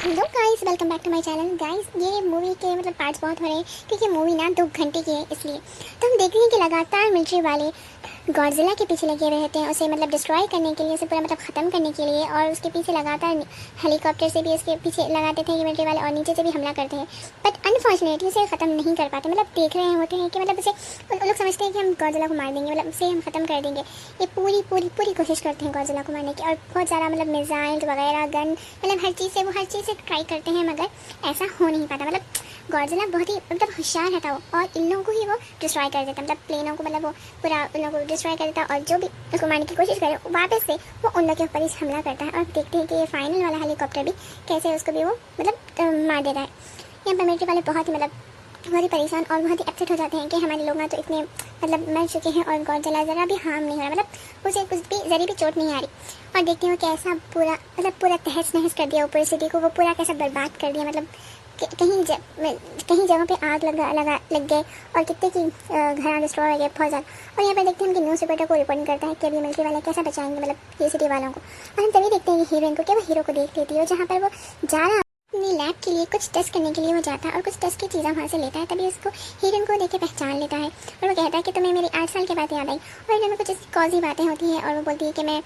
Hello guys, welcome back to my channel. Guys, ये movie के parts बहुत हो रहे हैं क्योंकि मूवी ना 2 घंटे की है, इसलिए तो हम देख रहे हैं कि लगातार मिलिट्री वाले गॉडजिला के पीछे लगे रहते हैं, उसे डिस्ट्रॉय करने के लिए, उसे पूरा ख़त्म करने के लिए। और उसके पीछे लगातार हेलीकॉप्टर से भी उसके पीछे लगाते थे ये मिलिट्री वाले, और नीचे से भी हमला करते हैं। बट अनफॉर्चुनेटली उसे ख़त्म नहीं कर पाते। देख रहे होते हैं कि उसे उन लोग समझते हैं कि हम गॉडजिला को मार देंगे, उसे हम ख़त्म कर देंगे। ये पूरी पूरी पूरी कोशिश करते हैं गॉडजिला को मारने की, और बहुत ज़्यादा मिसाइल वगैरह, गन, हर चीज़ से ट्राई करते हैं, मगर ऐसा हो नहीं पाता। गॉडजिला बहुत ही होशियार रहता वो, और इन लोगों को ही वो डिस्ट्रॉय कर देता, प्लेनों को वो पूरा उन लोगों को डिस्ट्रॉय कर देता। और जो भी उसको मारने की कोशिश करे वापस से वो उन लोगों के ऊपर ही हमला करता है। और देखते हैं कि ये फाइनल वाला हेलीकॉप्टर भी कैसे उसको भी वो मार देता है। यहाँ पर मिलिट्री वाले बहुत ही परेशान और बहुत ही अपसेट हो जाते हैं कि हमारे लोग ना तो इतने मर चुके हैं, और गॉडजिला ज़रा भी हार्म नहीं हो रहा, उसे कुछ भी जरी भी चोट नहीं आ रही। और देखते हैं कैसा पूरा पूरा तहस नहस कर दिया ऊपर सिटी को, वो पूरा कैसा बर्बाद कर दिया। कहीं जगहों पे आग लग गए, और कितने की घर डिस्ट्रॉय हो गए बहुत ज़्यादा। और यहाँ पर देखते हैं कि न्यूज़ रिपोर्टर को रिपोर्टिंग करता है कि अभी मिलिट्री वाले कैसे बचाएंगे ये सिटी वालों को। और हम तभी देखते हैं कि हीरोइन को, क्या वो हीरो को देख लेती है, जहाँ पर वो जा रहा अपनी लैब के लिए कुछ टेस्ट करने के लिए वो जाता है, और कुछ टेस्ट की चीज़ें वहाँ से लेता है। तभी उसको हीरोइन को देख के पहचान लेता है, और वो कहता है कि तुम्हें मेरी 8 साल की बात याद आई। और इनमें कुछ ऐसी कॉजी बातें होती हैं, और वो बोलती है कि मैं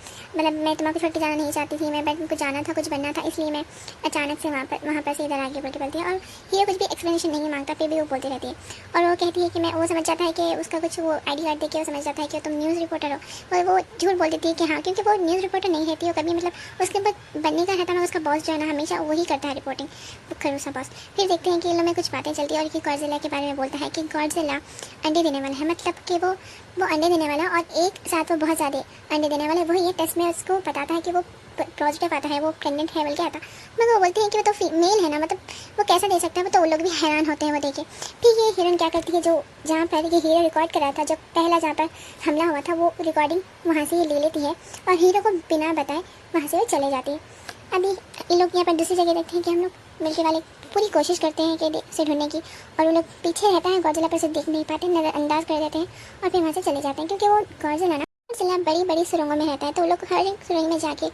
तुम्हारे छोड़ के जाना नहीं चाहती थी, मैं कुछ जाना था, कुछ बनना था, इसलिए मैं अचानक से वहाँ पर से इधर आगे बोलती है। और हीरो कुछ भी एक्सप्लेनेशन नहीं मांगता, फिर भी वो बोलती रहती है। और वो कहती है कि मैं वो समझ जाता है कि उसका कुछ वो ID कार्ड देके वो समझ जाता है कि तुम न्यूज़ रिपोर्टर हो। और वो झूठ बोल देती है कि हाँ, क्योंकि वो न्यूज़ रिपोर्टर नहीं रहती, वो कभी उसके बनने का रहता है, उसका बॉस जो है ना हमेशा वही करता है रिपोर्टिंग, खरूसा बॉस। फिर देखते हैं कि इन लोग में कुछ बातें चलती है, और कि गॉडजिला के बारे में बोलता है कि गॉडजिला अंडे देने वाला है, कि वो अंडे देने वाला, और एक साथ वो बहुत ज़्यादा अंडे देने वाला है। वही ये टेस्ट में उसको बताता है कि वो पॉजिटिव आता है, वो प्रेग्नेंट है बोल के आता। मगर वो बोलते हैं कि वो तो फीमेल है ना, वो कैसा दे सकता है, वो तो वो लोग भी हैरान होते हैं वो देखे। फिर ये हीरोइन क्या करती है, जो जहाँ पर ये हीरो रिकॉर्ड कर रहा था, जो पहला जहाँ पर हमला हुआ था, वो रिकॉर्डिंग वहाँ से ये ले लेती है, और हीरो को बिना बताए वहाँ से वो चले जाती है। अभी ये लोग यहाँ पर दूसरी जगह देखते हैं कि हम लोग मिलिट्री वाले पूरी कोशिश करते हैं कि उसे ढूंढने की, और वो लोग पीछे रहता है गॉडजिला पर, उसे देख नहीं पाते, नज़रअंदाज कर देते हैं, और फिर वहाँ से चले जाते हैं। क्योंकि वो गॉडजिला बड़ी बड़ी सुरंगों में रहता है, तो वो लोग हर एक सुरंग में जाके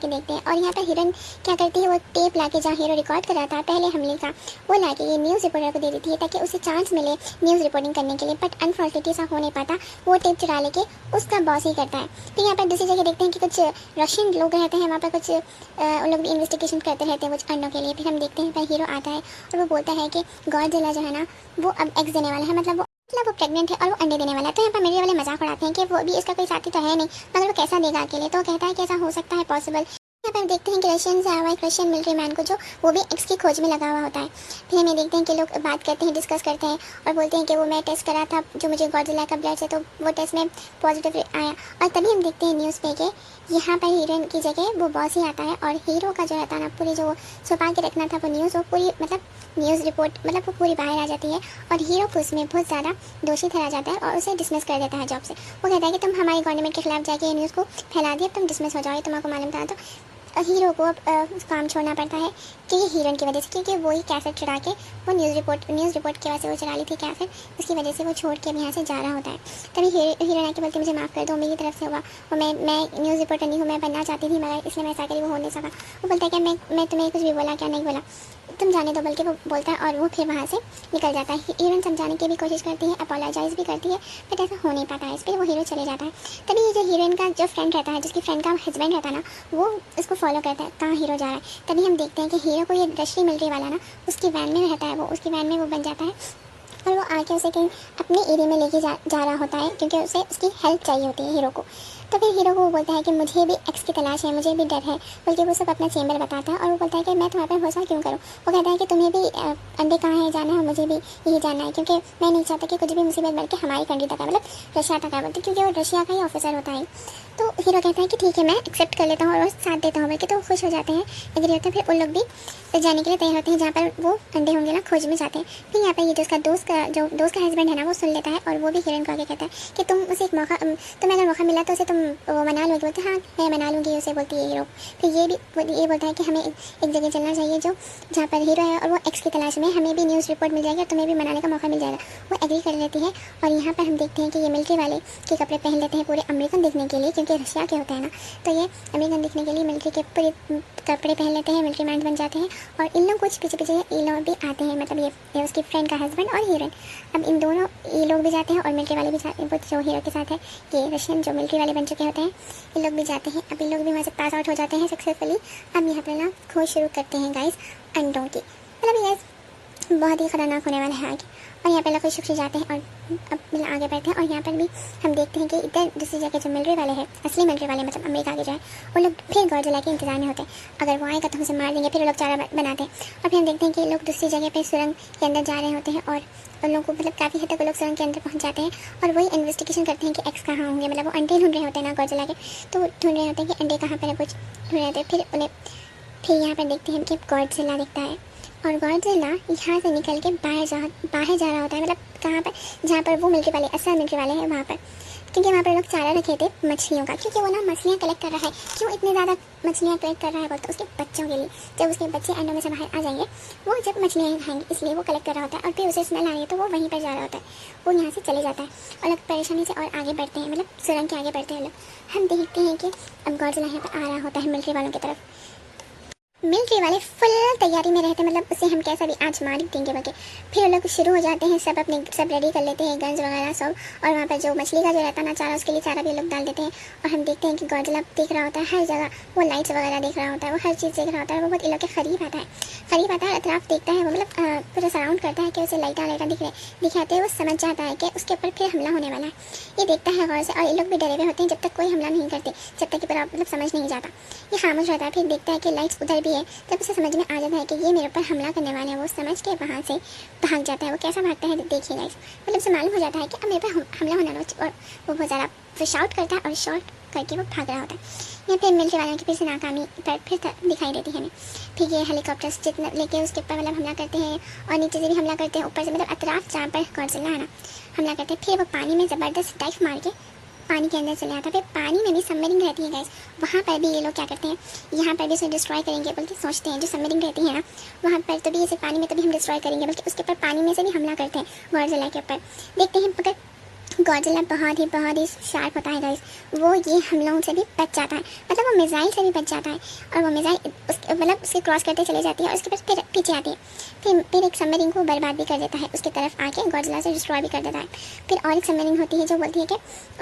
देखते हैं। और यहाँ पर हीरोइन क्या करती है, वो टेप लाके, जहाँ हीरो रिकॉर्ड कर रहा था पहले हमले का, वो लाके ये न्यूज़ रिपोर्टर को दे देती है, ताकि उसे चांस मिले न्यूज़ रिपोर्टिंग करने के लिए। बट अनफॉर्चुनेटली ऐसा हो नहीं पाता, वो टेप चुरा लेके उसका बॉस ही करता है। फिर यहाँ पर दूसरी जगह देखते हैं कि कुछ रशियन लोग रहते हैं वहाँ पर, कुछ उन लोग भी इन्वेस्टिगेशन करते रहते हैं कुछ अंडों के लिए। फिर हम देखते हैं पर हीरो आता है, और वो बोलता है कि गॉडजिला जो है ना वो अब एग्स देने वाला है, वो प्रेग्नेंट है और वो अंडे देने वाला है। तो यहाँ पर मेरे वाले मजाक उड़ाते हैं कि वो भी इसका कोई साथी तो है नहीं, मगर वो कैसा देगा अकेले। तो वो कहता है कि ऐसा हो सकता है पॉसिबल। यहाँ पर देखते हैं कि रशियन से आया हुआ एक रशियन मिलिट्री मैन को, जो वो भी एक्स की खोज में लगा हुआ होता है। फिर हमें देखते हैं कि लोग बात करते हैं, डिस्कस करते हैं, और बोलते हैं कि वो मैं टेस्ट करा था जो मुझे गॉडजिला का ब्लड से, तो वो टेस्ट में पॉजिटिव आया। और तभी हम देखते हैं न्यूज़ पे कि यहाँ पर हीरोइन की जगह वो बॉस ही आता है, और हीरो का जो रहता है ना, पूरी जो छुपा के रखना था वो न्यूज़, वो पूरी न्यूज़ रिपोर्ट वो पूरी बाहर आ जाती है, और हीरो को उसमें बहुत ज़्यादा दोषी ठहरा जाता है, और उसे डिसमिस कर देता है जॉब से। वो कहता है कि तुम हमारी गवर्नमेंट के खिलाफ जाके न्यूज़ को फैला दिया, तुम डिसमिस हो जाओ, तुम्हारा मालूम था। तो हीरो को काम छोड़ना पड़ता है कि हीरोइन की वजह से, क्योंकि वही कैसेट चुरा के वो न्यूज़ रिपोर्ट की वजह से वो चुरा ली थी कैसेट, उसकी वजह से वो छोड़ के अब यहाँ से जा रहा होता है। तभी हीरोइन आके बोलती मुझे माफ़ कर दो, मेरी तरफ से हुआ, और मैं न्यूज़ रिपोर्टर नहीं हूँ, मैं बनना चाहती थी, मगर इसलिए मैं ऐसा करी, वो हो नहीं सका। वो बोलता है कि मैं तुम्हें कुछ भी बोला क्या, नहीं बोला, तुम जाने दो, बल्कि वो बोलता है, और वो फिर वहाँ से निकल जाता है। हीरोइन समझाने की भी कोशिश करती है, अपोलोजाइज भी करती है, बट ऐसा हो नहीं पाता है, इस पर वो हीरो चले जाता है। तभी ये जो हीरोइन का जो फ्रेंड रहता है, जिसकी फ्रेंड का हस्बैंड रहता है ना, वो उसको फॉलो करता है कहाँ हीरो जा रहा है। तभी हम देखते हैं कि हीरो को ये रशियन मिलिट्री वाला ना उसकी वैन में रहता है, वो उसकी वैन में वो बन जाता है, और वो आके उसे कहीं अपने एरिया में लेके जा रहा होता है, क्योंकि उसे उसकी हेल्प चाहिए होती है हीरो को। तो फिर हीरो को वो बोलता है कि मुझे भी एक्स की तलाश है, मुझे भी डर है, बल्कि वो सब अपना चेंबर बताता है। और वो बोलता है कि मैं तुम्हारे पे भरोसा क्यों करूँ। वो कहता है कि तुम्हें भी अंडे कहाँ है जाना है, मुझे भी यही जानना है, क्योंकि मैं नहीं चाहता कि कुछ भी मुसीबत बढ़ के हमारी कंट्री तक है, रशिया तक है, बोलते, क्योंकि वो रशिया का ही ऑफिसर होता है। तो हीरो कहता है कि ठीक है, मैं एक्सेप्ट कर लेता हूँ और साथ देता हूँ, बल्कि तो खुश हो जाते हैं, एग्री होते हैं। फिर उन लोग भी जाने के लिए तैयार होते हैं जहाँ पर वो अंडे होंगे ना, खोज में जाते हैं। फिर यहाँ पर ये जो उसका दोस्त का हस्बैंड है ना, वो सुन लेता है, और वो भी हीरोइन को आगे कहता है कि तुम्हें अगर मौका मिला तो उसे तुम वो मना लूँगी, बोलते हाँ मैं मना लूँगी उसे, बोलती है हीरो। फिर ये बोलता है कि हमें एक जगह चलना चाहिए जो जहाँ पर हीरो है और वो एक्स की तलाश में, हमें भी न्यूज़ रिपोर्ट मिल जाएगी और तुम्हें भी मनाने का मौका मिल जाएगा। वो एग्री कर लेती है। और यहाँ पर हम देखते हैं कि ये मिलिट्री वाले के कपड़े पहन लेते हैं पूरे अमेरिकन दिखने के लिए, क्योंकि रशिया के होते हैं ना, तो ये अमेरिकन दिखने के लिए मिलिट्री के पूरे कपड़े पहन लेते हैं, मिलिट्री मैन बन जाते हैं। और इन लोग कुछ पीछे पीछे ये लोग भी आते हैं, मतलब ये उसकी फ्रेंड का हस्बैंड और हीरोइन। अब इन दोनों ये लोग भी जाते हैं और मिलिट्री वाले भी जाते हैं, जो हीरो के साथ है ये रशियन जो मिलिट्री वाले बन चुके होते हैं, ये लोग भी जाते हैं। अब इन लोग भी वहाँ से पास आउट हो जाते हैं सक्सेसफुली। अब यहाँ पर ना खोज शुरू करते हैं गाइस अंडों की, मतलब ये बहुत ही खतरनाक होने वाला है आगे। और यहाँ पर लोग खुश जाते हैं और अब आगे बढ़ते हैं। और यहाँ पर भी हम देखते हैं कि इधर दूसरी जगह जो मिलिट्री वाले हैं, असली मिलिट्री वाले मतलब अमेरिका के जो है, वो लोग फिर गॉडजिला के इंतजार में होते हैं, अगर वो आएगा तो उसे मार देंगे। फिर वो लोग चारा बनाते हैं। और फिर हम देखते हैं कि लोग दूसरी जगह पर सुरंग के अंदर जा रहे होते हैं और उन लोगों को मतलब काफ़ी हद तक लोग सुरंग के अंदर पहुँच जाते हैं और वही इन्वेस्टिगेशन करते हैं कि एक्स कहाँ होंगे, मतलब वो अंडे ढूंढ रहे होते हैं ना गॉडजिला के, तो वो ढूंढ रहे होते हैं कि अंडे कहाँ पर है, कुछ ढूंढ रहे होते हैं। फिर यहाँ पर देखते हैं कि गॉडजिला दिखता है और गॉडजिला यहाँ से निकल के बाहर जा रहा होता है, मतलब कहाँ पर, जहाँ पर वो मिलिट्री वाले असल मिलिट्री वाले हैं वहाँ पर, क्योंकि वहाँ पर लोग चारा रखे थे मछलियों का, क्योंकि वो ना मछलियाँ कलेक्ट कर रहा है। क्यों इतनी ज़्यादा मछलियाँ कलेक्ट कर रहा है बोलते, उसके बच्चों के लिए, जब उसके बच्चे अंडों में से बाहर आ जाएंगे वो जब मछलियाँ खाएंगे, इसलिए वो कलेक्ट कर रहा होता है। और फिर उसे स्मेल आ रही है तो वो वहीं पर जा रहा होता है, वो यहाँ से चले जाता है और लोग परेशानी से और आगे बढ़ते हैं, मतलब सुरंग के आगे बढ़ते हैं लोग। हम देखते हैं कि अब गॉडजिला यहाँ पर आ रहा होता है मिलिट्री वालों की तरफ। मिलिट्री वाले फुल तैयारी में रहते हैं, मतलब उसे हम कैसा भी आज मार देंगे बल्कि। फिर लोग शुरू हो जाते हैं, सब रेडी कर लेते हैं, गन्स वगैरह सब। और वहाँ पर जो मछली का जो रहता है ना चारा, उसके लिए चारा भी लोग डाल देते हैं। और हम देखते हैं कि गॉडजिला देख रहा होता है हर जगह, वो लाइट्स वगैरह देख रहा होता है, वो हर चीज़ देख रहा होता है। वो बहुत इन लोग के करीब आता है, अतराफ देखता है वो, मतलब पूरा सराउंड करता है कि उसे लाइटा दिखाते हैं। वो समझ जाता है कि उसके ऊपर फिर हमला होने वाला है, ये देखता है गौर से। और ये लोग भी डरे हुए होते हैं जब तक कोई हमला नहीं करते, जब तक कि पूरा मतलब समझ नहीं जाता, ये खामोश रहता है। फिर देखता है कि लाइट्स उधर भी है, जब उसे समझ में आ जाता है कि ये मेरे ऊपर हमला करने वाले हैं, वो समझ के वहाँ से भाग जाता है। वो कैसा भागता है देखिए गाइस, मतलब उसे मालूम हो जाता है कि अब मेरे पर हमला होने वाला है और वो बहुत ज़्यादा फिर शाउट करता है और शॉट करके वो भाग रहा होता है। यहाँ पे मिलिट्री वालों की फिर से नाकामी पर फिर दिखाई देती है हमें। फिर ये हेलीकॉप्टर्स जितना लेके उसके ऊपर मतलब हमला करते हैं और नीचे से भी हमला करते हैं, ऊपर से मतलब अतराफ जहाँ पर गॉडजिला है ना हमला करते हैं। फिर वो पानी में ज़बरदस्त डाइव मार के पानी के अंदर चले आता है। फिर पानी में भी सबमरीन रहती है गाइस, वहाँ पर भी ये लोग क्या करते हैं, यहाँ पर भी इसे डिस्ट्रॉय करेंगे बोल के सोचते हैं। जो सबमरीन रहती है ना वहाँ पर, तो भी इसे पानी में तो भी हम डिस्ट्रॉय करेंगे, बल्कि उसके ऊपर पानी में से भी हमला करते हैं गॉडजिला के ऊपर। देखते हैं मगर गॉडजिला बहुत ही शार्प होता है गाइस, वो ये हमलों से भी बच जाता है, मतलब वो मिसाइल से भी बच जाता है। और वो मिसाइल मतलब उसके क्रॉस करते चले जाती है और उसके पास फिर पीछे आती है। फिर एक सबमरीन को बर्बाद भी कर देता है, उसकी तरफ आके गॉडजिला से डिस्ट्रॉय भी कर देता है। फिर और एक सबमरीन होती है जो बोलती है कि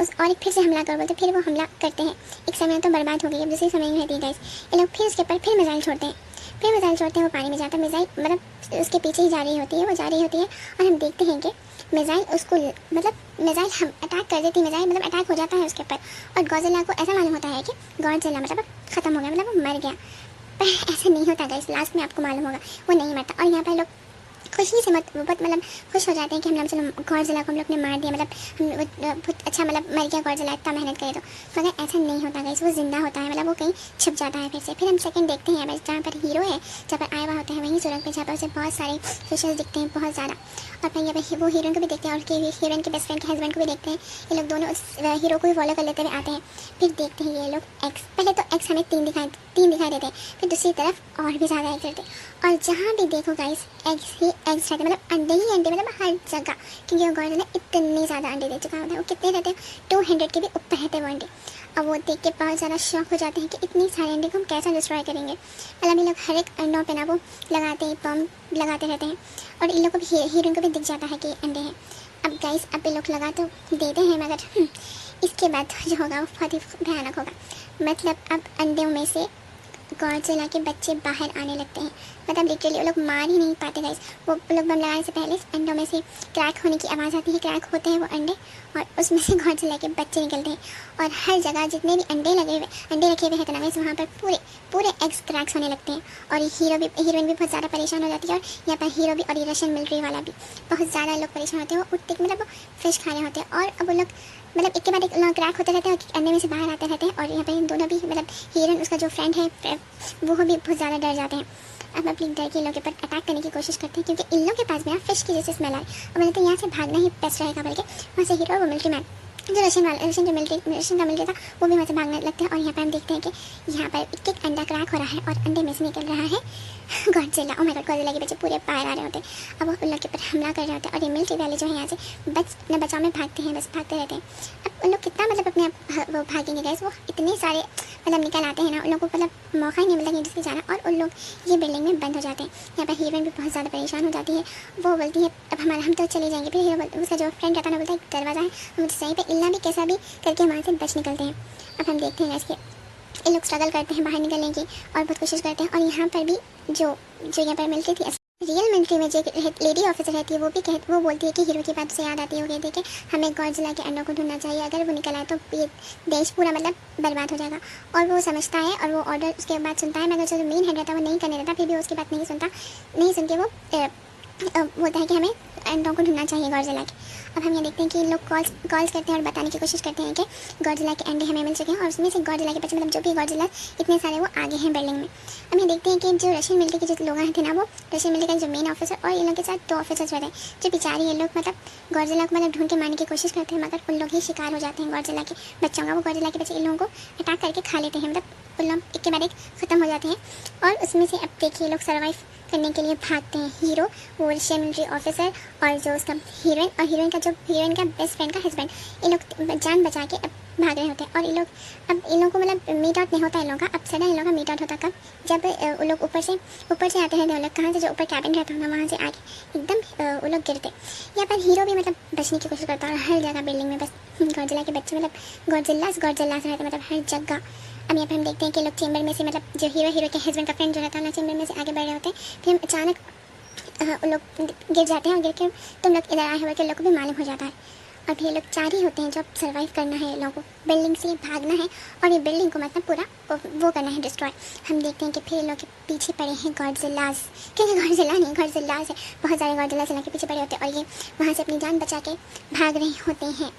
उस और एक फिर से हमला कर बोलते, फिर वो हमला करते हैं। एक सबमरीन तो बर्बाद हो गई, अब दूसरी सबमरीन रहती है गाइस, ये लोग फिर उसके ऊपर फिर मिसाइल छोड़ते हैं। फिर मिसाइल छोड़ते हैं, वो पानी में जाता है, मिसाइल मतलब उसके पीछे ही जा रही होती है, वो जा रही होती है। और हम देखते हैं कि मिसाइल उसको मतलब मिसाइल हम अटैक कर देती है, मिसाइल मतलब अटैक हो जाता है उसके ऊपर। और गॉडजिला को ऐसा मालूम होता है कि गॉडजिला मतलब ख़त्म हो गया, मतलब वो मर गया। पर ऐसा नहीं होता गाइस, लास्ट में आपको मालूम होगा वो नहीं मरता। और यहाँ पर लोग खुशी से बहुत मतलब खुश हो जाते हैं कि हम चलो गॉडजिला को हम लोग ने मार दिया, मतलब हम बहुत अच्छा मतलब मर गया गॉडजिला, इतना मेहनत करे तो। मगर ऐसा नहीं होता गाइस, वो जिंदा होता है, मतलब वो कहीं छिप जाता है फिर से। फिर हम सेकंड देखते हैं बस जहाँ पर हीरो है, जहाँ पर आया हुआ होता है वहीं सुरंग पे, जहाँ पर उसे बहुत सारे फिशेस दिखते हैं बहुत ज़्यादा। और फिर यहाँ पर वो हीरोइन को भी देखते हैं और हीरोइन के बेस्ट फ्रेंड के हस्बैंड को भी देखते हैं। ये लोग दोनों उस हीरो को भी फॉलो कर लेते हुए आते हैं। फिर देखते हैं ये लोग एक्स, पहले तो एक्स हमें तीन दिखाई देते हैं, फिर दूसरी तरफ और भी ज़्यादा एक्स रहते हैं। और जहाँ भी देखो गाइस एक्स ही एक्स रहते, मतलब अंडे ही अंडे, मतलब हर जगह, क्योंकि वो गॉडजिला इतने ज़्यादा अंडे दे चुका होता है। वो कितने रहते हैं, 200 के भी ऊपर रहते हैं वो अंडे। अब वो देख के बहुत ज़्यादा शौक हो जाते हैं कि इतनी सारे अंडे को हम कैसे डिस्ट्रॉय करेंगे। मतलब ये लोग हर एक अंडों पे ना वो लगाते हैं, बम लगाते रहते हैं। और इन लोग को भी हीरोइन को भी दिख जाता है कि अंडे हैं। अब गाइस अब ये लोग लगा तो देते हैं, मगर इसके बाद जो होगा वो बहुत ही भयानक होगा। मतलब अब अंडों में से गॉडजिला के बच्चे बाहर आने लगते हैं, मतलब लिटरली वो लोग मार ही नहीं पाते गाइस। वो लोग बम लगाने से पहले अंडों में से क्रैक होने की आवाज़ आती है, क्रैक होते हैं वो अंडे और उसमें से गॉडजिला के बच्चे निकलते हैं। और हर जगह जितने भी अंडे रखे हुए हैं ना गाइस, वहाँ पर पूरे एग्स क्रैक्स होने लगते हैं। और हीरोइन भी बहुत ज़्यादा परेशान हो जाती है। और यहाँ पर हीरो भी और ये रशियन मिलिट्री वाला भी बहुत ज़्यादा लोग परेशान होते हैं। वो उठते मतलब वो फिश खा रहे होते हैं और अब वो लोग मतलब एक के बाद एक क्रैक होते रहते हैं और अंडे में से बाहर आते रहते हैं। और यहाँ पर इन दोनों भी मतलब हीरोइन उसका जो फ्रेंड है वो भी बहुत ज़्यादा डर जाते हैं। अब अपनी डर के इन लोगों के ऊपर अटैक करने की कोशिश करते हैं, क्योंकि इन लोगों के पास भी ना फिश की जैसे स्मेल आए। और मैंने तो यहाँ से भागना ही बेस्ट रहेगा, बल्कि वहाँ से हीरो और वो मिलिट्री मैन जो रशियन का मिलिट्री था वो भी वहाँ से भागने लगते हैं। और यहाँ पर हम देखते हैं कि यहाँ पर एक एक अंडा क्रैक हो रहा है और अंडे में से निकल रहा है Godzilla. Oh my God, Godzilla के बच्चे पूरे बाहर आ रहे होते हैं। अब वो उन लोग के ऊपर हमला कर रहे होते हैं और ये मिलिट्री वाले जो है यहाँ से अपने बचाव में भागते हैं, बस भागते रहते हैं। अब उन लोग कितना मतलब अपने आप वो भागेंगे गाइस, वो इतने सारे मतलब निकल आते हैं ना, उन लोगों को मतलब मौका ही नहीं मिलता जिससे जाना, और उन लोग ये बिल्डिंग में बंद हो जाते हैं। यहाँ पर हीरोइन भी बहुत ज़्यादा परेशान हो जाती है। वो बोलती है अब हम तो चले जाएंगे। फिर हीरो उसका जो फ्रेंड रहता है ना बोलता है दरवाज़ा है, हम सही पे इल्ला भी कैसा भी करके वहाँ से बच निकलते हैं। अब हम देखते हैं इसके ये लोग स्ट्रगल करते हैं बाहर निकलने की और बहुत कोशिश करते हैं। और यहाँ पर भी जो यहाँ पर मिलिट्री थी, रियल मिलिट्री में जो लेडी ऑफिसर रहती है वो बोलती है कि हीरो की बात से याद आती है, वो कहती है कि हमें गॉडजिला के अंडों को ढूंढना चाहिए, अगर वो निकल आए तो ये देश पूरा मतलब बर्बाद हो जाएगा। और वो समझता है और वो ऑर्डर उसके बाद सुनता है, मगर जो मेन हेड रहता है वो नहीं करने देता, फिर भी उसकी बात नहीं सुन के वो बोलता है कि हमें अंडों को ढूंढना चाहिए गॉडजिला के। अब हम ये देखते हैं कि इन लोग कॉल्स करते हैं और बताने की कोशिश करते हैं कि गॉडजिला के अंडे हमें मिल चुके हैं, और उसमें से गॉडजिला के बच्चे मतलब जो भी गॉडजिला इतने सारे वो आगे हैं बिल्डिंग में। अब ये देखते हैं कि जो रशियन मिलिट्री के जो लोग थे ना, वो रशियन मिलिट्री का जो मेन ऑफिसर और इन लोग के साथ 2 ऑफिसर्स रहते हैं, जो बेचारी ये लोग मतलब गॉडजिला को मतलब ढूंढ के मारने की कोशिश करते हैं, मगर उन लोग ही शिकार हो जाते हैं गॉडजिला के बच्चों का। वो गॉडजिला के बच्चे इन लोगों को अटैक करके खा लेते हैं, मतलब उन लोग एक के बाद एक ख़त्म हो जाते हैं। और उसमें से अब देखिए लोग सर्वाइव करने के लिए भागते हैं। हीरो, वो रशियन मिलिट्री ऑफिसर और जो उसका हीरोइन और हीरोइन का बेस्ट फ्रेंड का हस्बैंड, ये लोग जान बचा के अब भाग रहे होते हैं। और इन लोगों को मतलब मीट आउट नहीं होता इन लोगों का। अब सडन इन लोगों का मीट आउट होता कब, जब वो लोग ऊपर से आते हैं, वो लोग कहाँ से जो ऊपर कैबिन रहता है ना वहाँ से आके एकदम वो लोग गिरते। यहाँ पर हीरो भी मतलब बचने की कोशिश करता है, और हर जगह बिल्डिंग में बस गॉडजिला के बच्चे मतलब गॉडजिलास रहते मतलब हर जगह। अब यहाँ पर हम देखते हैं कि लोग चेंबर में से मतलब जो हीरो के हस्बैंड का फ्रेंड जो रहता है ना, चेंबर में से आगे बढ़ रहे होते हैं। फिर अचानक उन लोग गिर जाते हैं, और गिर के तुम लोग इधर आए हुए के लोग को भी मालूम हो जाता है। और ये लोग 4 ही होते हैं जो सर्वाइव करना है, लोगों को बिल्डिंग से भागना है और ये बिल्डिंग को मतलब पूरा वो करना है डिस्ट्रॉय। हम देखते हैं कि फिर लोग के पीछे पड़े हैं गॉडजिलास, क्योंकि गॉडजिला नहीं गॉडजिलास है, बहुत सारे गॉडजिलास के पीछे पड़े होते हैं और ये वहाँ से अपनी जान बचा के भाग रहे होते हैं।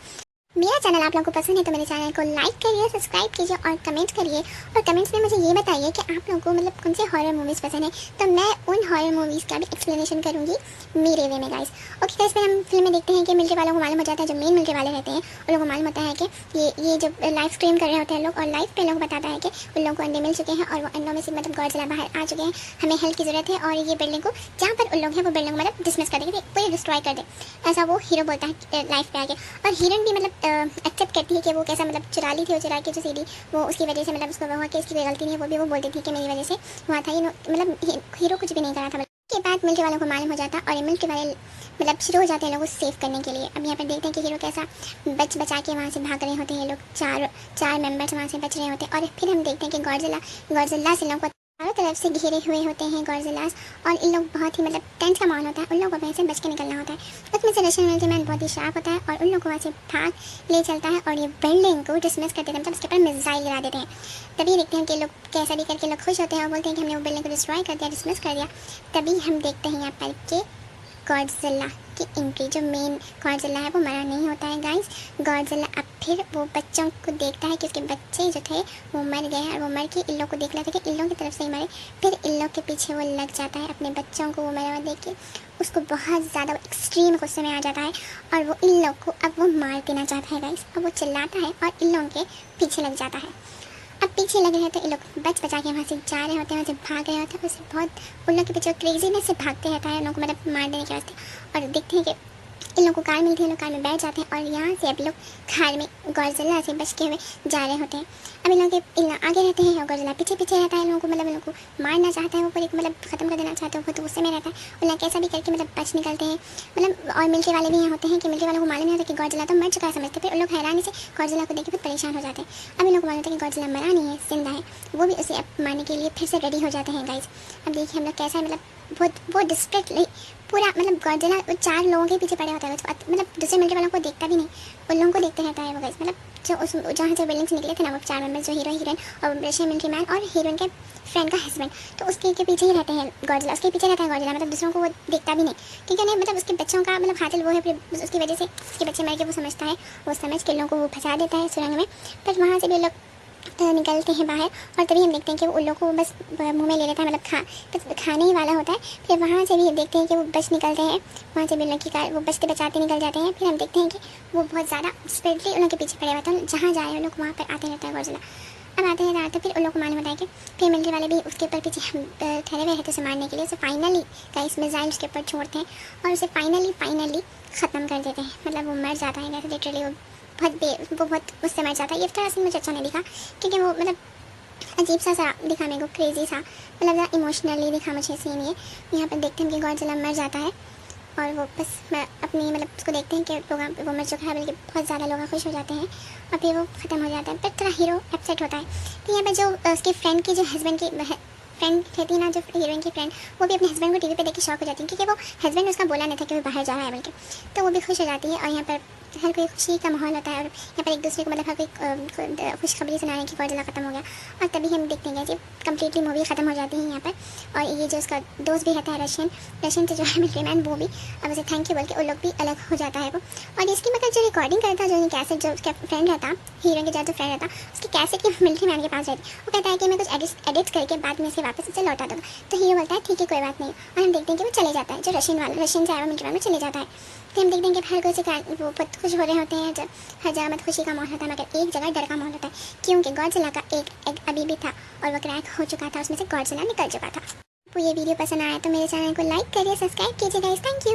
मेरा चैनल आप लोगों को पसंद है तो मेरे चैनल को लाइक करिए, सब्सक्राइब कीजिए और कमेंट करिए। और कमेंट्स में मुझे ये बताइए कि आप लोगों को मतलब कौन से हॉरर मूवीज़ पसंद है, तो मैं उन हॉरर मूवीज़ का भी एक्सप्लेनेशन करूँगी मेरे वे में गाइस। ओके गाइस, फिर हम फिल्म में देखते हैं कि मिलिट्री वालों को मालूम हो जाता है, जो मेन मिलिट्री वाले रहते हैं उन लोगों को मालूम होता है कि ये जो लाइव स्ट्रीम कर रहे होते हैं लोग, और लाइव पे लोग बताता है कि उन लोगों को अंडे मिल चुके हैं और वो अंडों में से मतलब गॉडजिला बाहर आ चुके हैं, हमें हेल्प की ज़रूरत है, और ये बिल्डिंग को जहाँ पर उन लोग हैं वो बिल्डिंग को मतलब डिसमिस कर देंगे, पूरी डिस्ट्रॉय कर दे, ऐसा वो हीरो बोलता है लाइव पे आके। और हीरोइन भी मतलब एक्सेप्ट करती है कि वो कैसा मतलब चुरा ली थी, वो चुरा के जो सीडी वो उसकी वजह से मतलब उसको हुआ कि इसकी कोई गलती नहीं है, वो भी बोल देती थी कि मेरी वजह से हुआ था, ये मतलब हीरो कुछ भी नहीं करा था। के बाद मिलिट्री वालों को मालूम हो जाता और ये मिलिट्री वाले मतलब शुरू हो जाते हैं लोगों को सेव करने के लिए। अब यहाँ पर देखते हैं कि हीरो कैसा बचा के वहाँ से भाग रहे होते हैं, ये लोग चार मेंबर्स वहाँ से बच रहे होते हैं। और फिर हम देखते हैं कि गॉडजिला से लोगों को चारों तरफ से घेरे हुए होते हैं गॉडजिलास, और इन लोग बहुत ही मतलब टेंस का माहौल होता है, उन लोगों को वहीं से बच के निकलना होता है। उसमें से रशियन मिलिट्री मैन बहुत ही शार्प होता है और उन लोगों को वहाँ से भाग ले चलता है और ये बिल्डिंग को डिसमिस कर देते हैं, मतलब उसके ऊपर मिसाइल गिरा देते हैं। तभी देखते हैं कि लोग कैसा भी करके लोग खुश होते हैं और बोलते हैं कि हमने वो बिल्डिंग को डिस्ट्रॉय कर दिया, डिसमिस कर दिया। तभी हम देखते हैं यहाँ पर कि गॉडजिला की एंट्री, जो मेन गॉडजिला है वो मरा नहीं होता है गाइस। गॉडजिला अब फिर वो बच्चों को देखता है कि उसके बच्चे जो थे वो मर गए और वो मर के इन लोग को देख लेता है कि इन लोग की तरफ से ही मरे। फिर इन लोग के पीछे वो लग जाता है, अपने बच्चों को वो मरा हुआ देख के उसको बहुत ज़्यादा एक्सट्रीम गुस्से में आ जाता है और वो इन लोग को अब वो मार देना चाहता है गाइस। अब वो चिल्लाता है और इन लोगों के पीछे लग जाता है। अब पीछे लगे रहते हैं, ये लोग बचा के वहाँ से जा रहे होते हैं, वहाँ से भाग रहे होते हैं, उससे बहुत उन लोग के पीछे क्रेजीनेस से भागते रहता है उन लोगों को मतलब मार देने के वास्ते। और देखते हैं कि इन लोगों को कार मिलती है, लोग कार में बैठ जाते हैं और यहाँ से अब लोग कार में गॉडजिला से बच के हुए जा रहे होते हैं। अब इन लोग आगे रहते हैं और गॉडजिला पीछे रहता है, इन लोगों को मतलब इन लोगों को मारना चाहता है, वो पूरी मतलब ख़त्म कर देना चाहता है, वो तो गुस्से में रहता है। उन लोग कैसा भी करके मतलब बच निकलते हैं मतलब। और मिलिट्री वाले भी यहाँ होते हैं कि मिलिट्री वालों को मालूम नहीं होता कि गॉडजिला तो मर चुका है समझते, फिर उन लोग हैरानी से गॉडजिला को देख के बहुत परेशान हो जाते हैं। अब इन लोग को मालूम होता है कि गॉडजिला मरा नहीं है, जिंदा है, वो भी उसे अब मारने के लिए फिर से रेडी हो जाते हैं गाइस। अब देखिए हम लोग कैसा मतलब वो डिस्ट्रैक्ट पूरा मतलब गॉडजिला 4 लोगों के पीछे पड़े होता है, मतलब दूसरे मिलिट्री वालों को देखता भी नहीं, उन लोगों को देखते रहता है वो गाइस। मतलब जो उस जहाँ से बिल्डिंग से निकले थे ना वो 4 मेंबर्स, जो हीरोइन और रशियन मिलिट्री मैन और हीरोइन के फ्रेंड का हस्बैंड, तो उसके पीछे ही रहते हैं गॉडजिला, उसके पीछे रहता है गॉडजिला, मतलब दूसरों को वो देखता भी नहीं, क्योंकि नहीं मतलब उसके बच्चों का मतलब हासिल वो है, फिर उसकी वजह से उसके बच्चे मर के वो समझता है, वो समझ के लोगों को वो फंसा देता है सुरंग में। फिर वहाँ से भी लोग निकलते हैं बाहर और तभी हम देखते हैं कि वो उल्लू को बस मुंह में ले लेता है, मतलब बस खाने ही वाला होता है। फिर वहाँ से भी देखते हैं कि वो बच निकलते हैं, वहाँ से भी उल्लू की कार वो बचते बचाते निकल जाते हैं। फिर हम देखते हैं कि वो बहुत ज़्यादा स्पीडली उन लोग के पीछे पड़े हुए हैं, जहाँ जाए उन लोग वहाँ पर आते रहता है गॉडजिला। अब आते हैं तो फिर उन लोग को मालूम होता है कि फिर मिलिट्री वाले भी उसके ऊपर पीछे ठहरे हुए हैं तो उसे मारने के लिए। उसे फाइनली गाइस मिसाइल उसके ऊपर छोड़ते हैं और उसे फाइनली ख़त्म कर देते हैं। मतलब वो मर जाता है, जैसे लिटरली वो बहुत उससे मर जाता है। ये थोड़ा सा मुझे अच्छा नहीं दिखा क्योंकि वो मतलब अजीब सा दिखा मेरे को, क्रेजी सा, मतलब इमोशनली दिखा मुझे सीन ये। यहाँ पर देखते हैं कि गॉडजिला मर जाता है और वो बस मैं अपनी मतलब उसको देखते हैं कि लोग वो मर चुका है, बल्कि बहुत ज़्यादा लोग खुश हो जाते हैं और फिर वो ख़त्म हो जाता है। पर थोड़ा हीरो अपसेट होता है। तो यहाँ पर जो उसके फ्रेंड की जो हस्बैंड की फ्रेंड रहती है ना, जो हीरोइन की फ्रेंड, वो भी अपने हस्बैंड को टीवी पे देख के शॉक हो जाती है क्योंकि वो हस्बैंड उसका बोला नहीं था कि वो बाहर जा रहा है बल्कि। तो वो भी खुश हो जाती है और यहाँ पर हर कोई खुशी का माहौल होता है और यहाँ पर एक दूसरे को मतलब हर कोई खुशखबरी सुनाने की गॉडजिला ख़त्म हो गया। और तभी हम देखते हैं कि कम्प्लीटली मूवी ख़त्म हो जाती है यहाँ पर। और ये जो उसका दोस्त भी रहता है रशियन से जो है मिलिट्री मैन, वो भी अब उसे थैंक यू बोल के उन लोग भी अलग हो जाता है वो। और इसकी मतलब जो रिकॉर्डिंग करता, जो कैसेट जो उसका फ्रेंड रहता, हीरो के जो फ्रेंड रहता, उसकी कैसेट की मिलिट्री मैन के पास रहती। वो कहता है कि मैं कुछ एडिट करके बाद में से वापस उसे लौटा दूँगा। तो हीरो बोलता है ठीक है कोई बात नहीं। और हम देखते हैं कि वो चले जाता है, जो रशियन से आया मिलिट्री मैन में चले जाता है। फिर हम देखते हैं कि हर कोई से वो बहुत खुश हो रहे होते हैं, जब हर जगह मत खुशी का माहौल होता है, मगर एक जगह डर का माहौल होता है क्योंकि गॉडजिला का एक एग अभी भी था और वो क्रैक हो चुका था, उसमें से गॉडजिला निकल चुका था। आपको ये वीडियो पसंद आया तो मेरे चैनल को लाइक करिए, सब्सक्राइब कीजिए गाइस। Thank you.